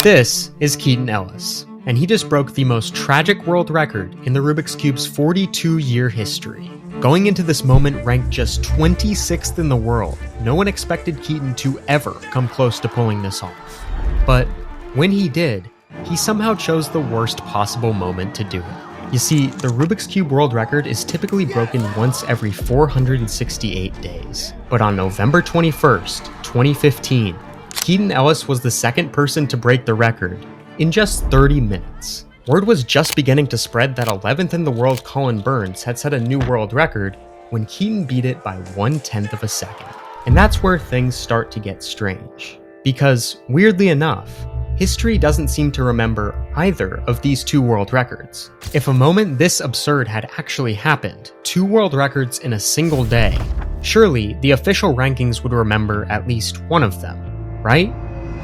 This is Keaton Ellis, and he just broke the most tragic world record in the Rubik's Cube's 42-year history. Going into this moment ranked just 26th in the world, no one expected Keaton to ever come close to pulling this off. But when he did, he somehow chose the worst possible moment to do it. You see, the Rubik's Cube world record is typically broken once every 468 days. But on November 21st, 2015, Keaton Ellis was the second person to break the record in just 30 minutes. Word was just beginning to spread that 11th in the world Colin Burns had set a new world record when Keaton beat it by 1/10 of a second. And that's where things start to get strange. Because, weirdly enough, history doesn't seem to remember either of these two world records. If a moment this absurd had actually happened, two world records in a single day, surely the official rankings would remember at least one of them, right?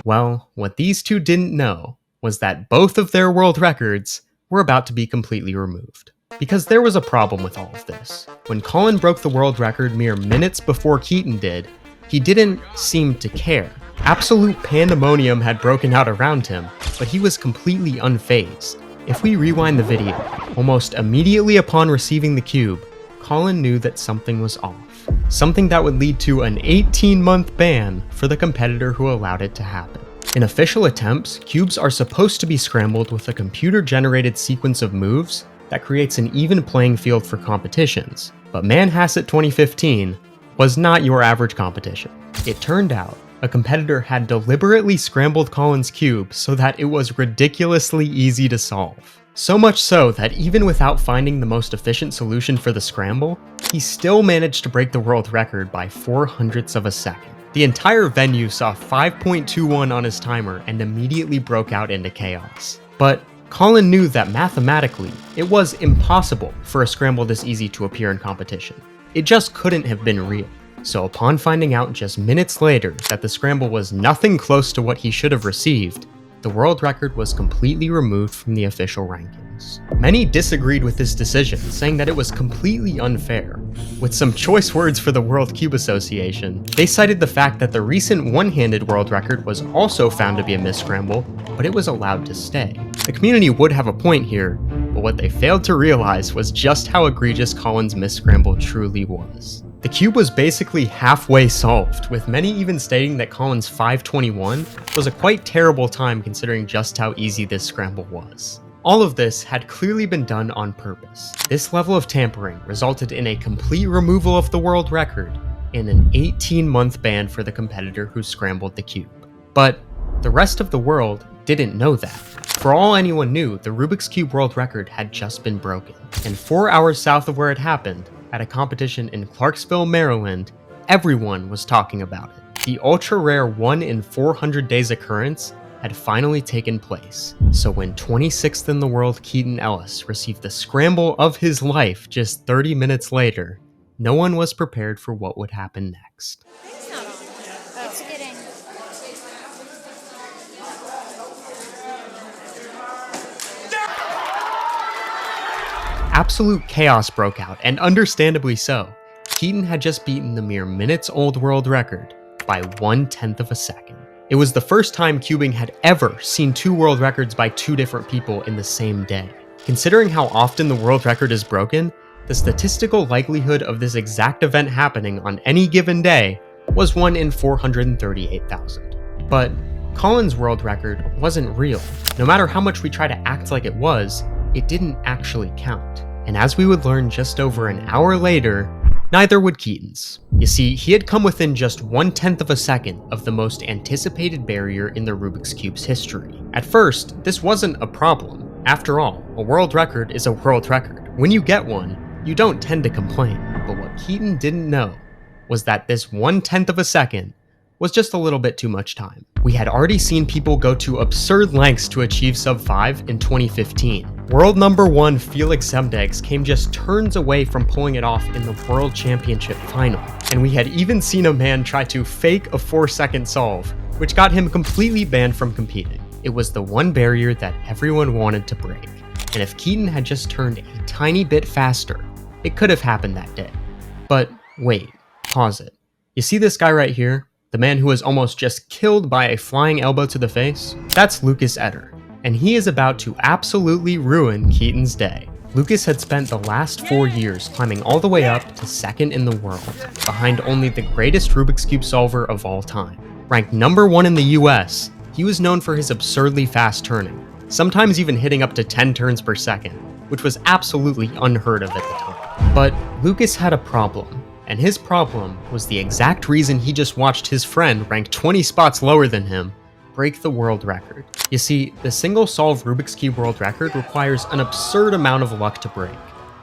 Well, what these two didn't know was that both of their world records were about to be completely removed. Because there was a problem with all of this. When Colin broke the world record mere minutes before Keaton did, he didn't seem to care. Absolute pandemonium had broken out around him, but he was completely unfazed. If we rewind the video, almost immediately upon receiving the cube, Colin knew that something was off. Something that would lead to an 18-month ban for the competitor who allowed it to happen. In official attempts, cubes are supposed to be scrambled with a computer-generated sequence of moves that creates an even playing field for competitions. But Manhasset 2015 was not your average competition. It turned out a competitor had deliberately scrambled Colin's cube so that it was ridiculously easy to solve. So much so that even without finding the most efficient solution for the scramble, he still managed to break the world record by 0.04 of a second. The entire venue saw 5.21 on his timer and immediately broke out into chaos. But Colin knew that mathematically, it was impossible for a scramble this easy to appear in competition. It just couldn't have been real. So upon finding out just minutes later that the scramble was nothing close to what he should have received, the world record was completely removed from the official rankings. Many disagreed with this decision, saying that it was completely unfair. With some choice words for the World Cube Association, they cited the fact that the recent one-handed world record was also found to be a misscramble, but it was allowed to stay. The community would have a point here, but what they failed to realize was just how egregious Colin's misscramble truly was. The cube was basically halfway solved, with many even stating that Colin's 5:21 was a quite terrible time considering just how easy this scramble was. All of this had clearly been done on purpose. This level of tampering resulted in a complete removal of the world record and an 18-month ban for the competitor who scrambled the cube. But the rest of the world didn't know that. For all anyone knew, the Rubik's Cube world record had just been broken, and 4 hours south of where it happened, at a competition in Clarksville, Maryland, everyone was talking about it. The ultra-rare 1 in 400 days occurrence had finally taken place. So when 26th in the world Keaton Ellis received the scramble of his life just 30 minutes later, no one was prepared for what would happen next. It's not on. It's getting... Absolute chaos broke out, and understandably so. Keaton had just beaten the mere minutes-old world record by 1/10 of a second. It was the first time cubing had ever seen two world records by two different people in the same day. Considering how often the world record is broken, the statistical likelihood of this exact event happening on any given day was 1 in 438,000. But Colin's world record wasn't real. No matter how much we try to act like it was, it didn't actually count. And as we would learn just over an hour later, neither would Keaton's. You see, he had come within just 1/10 of a second of the most anticipated barrier in the Rubik's Cube's history. At first, this wasn't a problem. After all, a world record is a world record. When you get one, you don't tend to complain. But what Keaton didn't know was that this 1/10 of a second was just a little bit too much time. We had already seen people go to absurd lengths to achieve sub 5 in 2015. World number 1 Felix Zemdegs came just turns away from pulling it off in the World Championship final. And we had even seen a man try to fake a 4-second solve, which got him completely banned from competing. It was the one barrier that everyone wanted to break. And if Keaton had just turned a tiny bit faster, it could have happened that day. But wait, pause it. You see this guy right here? the man who was almost just killed by a flying elbow to the face, that's Lucas Etter, and he is about to absolutely ruin Keaton's day. Lucas had spent the last 4 years climbing all the way up to second in the world, behind only the greatest Rubik's Cube solver of all time. Ranked number 1 in the US, he was known for his absurdly fast turning, sometimes even hitting up to 10 turns per second, which was absolutely unheard of at the time. But Lucas had a problem, and his problem was the exact reason he just watched his friend ranked 20 spots lower than him break the world record. You see, the single solve Rubik's Cube world record requires an absurd amount of luck to break.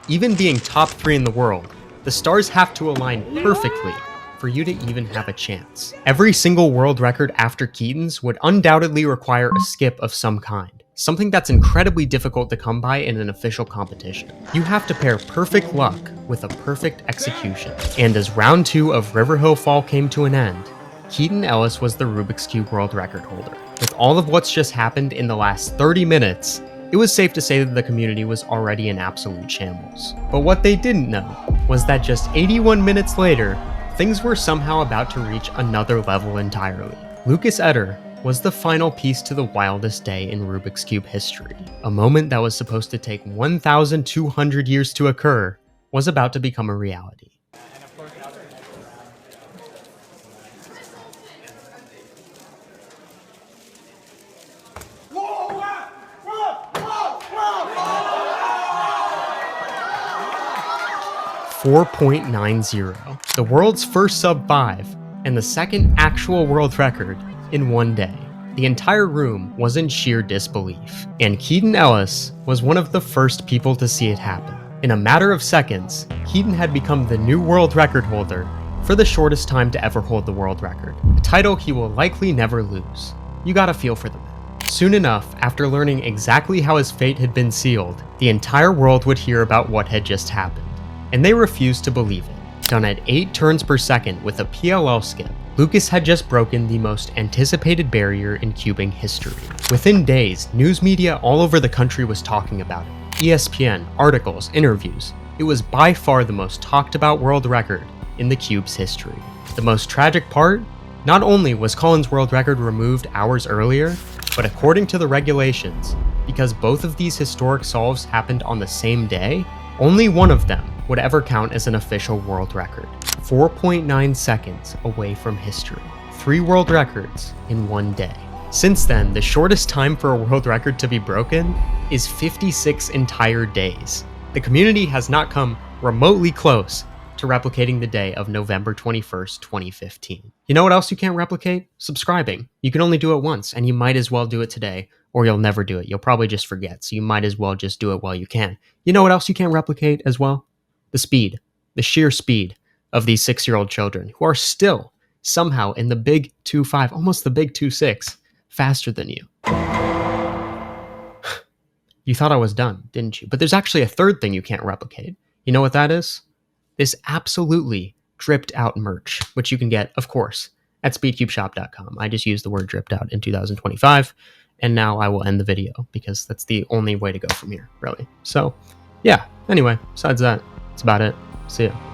Even being top 3 in the world, the stars have to align perfectly for you to even have a chance. Every single world record after Keaton's would undoubtedly require a skip of some kind, something that's incredibly difficult to come by in an official competition. You have to pair perfect luck with a perfect execution. And as round 2 of River Hill Fall came to an end, Keaton Ellis was the Rubik's Cube world record holder. With all of what's just happened in the last 30 minutes, it was safe to say that the community was already in absolute shambles. But what they didn't know was that just 81 minutes later, things were somehow about to reach another level entirely. Lucas Etter was the final piece to the wildest day in Rubik's Cube history. A moment that was supposed to take 1,200 years to occur was about to become a reality. 4.90, the world's first sub 5, and the second actual world record in one day. The entire room was in sheer disbelief, and Keaton Ellis was one of the first people to see it happen. In a matter of seconds, Keaton had become the new world record holder for the shortest time to ever hold the world record, a title he will likely never lose. You gotta feel for the man. Soon enough, after learning exactly how his fate had been sealed, the entire world would hear about what had just happened, and they refused to believe it. Done at 8 turns per second with a PLL skip, Lucas had just broken the most anticipated barrier in cubing history. Within days, news media all over the country was talking about it. ESPN, articles, interviews. It was by far the most talked about world record in the cube's history. The most tragic part? Not only was Colin's world record removed hours earlier, but according to the regulations, because both of these historic solves happened on the same day, only one of them would ever count as an official world record. 4.9 seconds away from history. 3 world records in one day. Since then, the shortest time for a world record to be broken is 56 entire days. The community has not come remotely close to replicating the day of November 21st, 2015. You know what else you can't replicate? Subscribing. You can only do it once, and you might as well do it today, or you'll never do it. You'll probably just forget, so you might as well just do it while you can. You know what else you can't replicate as well? The speed. The sheer speed of these 6-year-old children who are still somehow in the big 2.5, almost the big 2.6, faster than you. You thought I was done, didn't you? But there's actually a third thing you can't replicate. You know what that is? This absolutely dripped out merch, which you can get, of course, at speedcubeshop.com. I just used the word dripped out in 2025, and now I will end the video because that's the only way to go from here, really. So, yeah, anyway, besides that, that's about it. See ya.